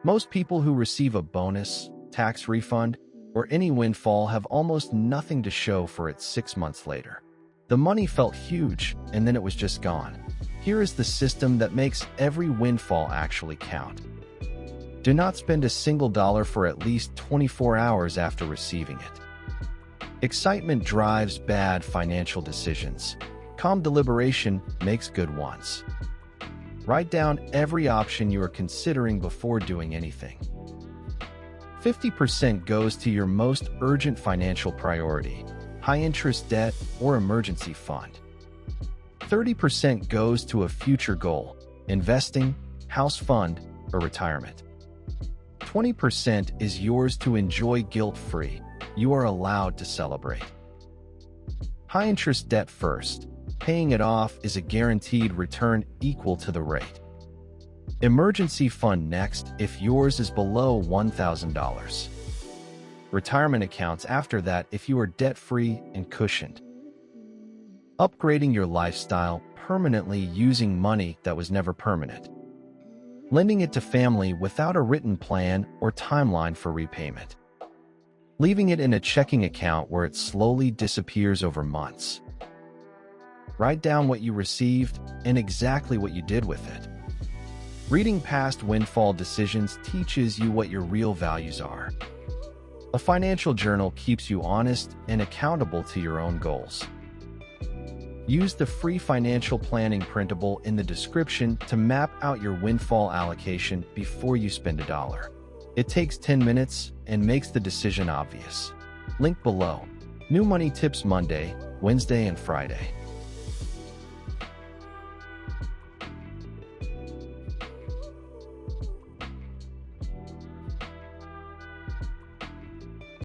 Most people who receive a bonus, tax refund, or any windfall have almost nothing to show for it 6 months later. The money felt huge, and then it was just gone. Here is the system that makes every windfall actually count. Do not spend a single dollar for at least 24 hours after receiving it. Excitement drives bad financial decisions. Calm deliberation makes good ones. Write down every option you are considering before doing anything. 50% goes to your most urgent financial priority, high-interest debt or emergency fund. 30% goes to a future goal, investing, house fund, or retirement. 20% is yours to enjoy guilt-free. You are allowed to celebrate. High-interest debt first. Paying it off is a guaranteed return equal to the rate. Emergency fund next if yours is below $1,000. Retirement accounts after that if you are debt-free and cushioned. Upgrading your lifestyle permanently using money that was never permanent. Lending it to family without a written plan or timeline for repayment. Leaving it in a checking account where it slowly disappears over months. Write down what you received and exactly what you did with it. Reading past windfall decisions teaches you what your real values are. A financial journal keeps you honest and accountable to your own goals. Use the free financial planning printable in the description to map out your windfall allocation before you spend a dollar. It takes 10 minutes and makes the decision obvious. Link below. New Money Tips Monday, Wednesday, and Friday.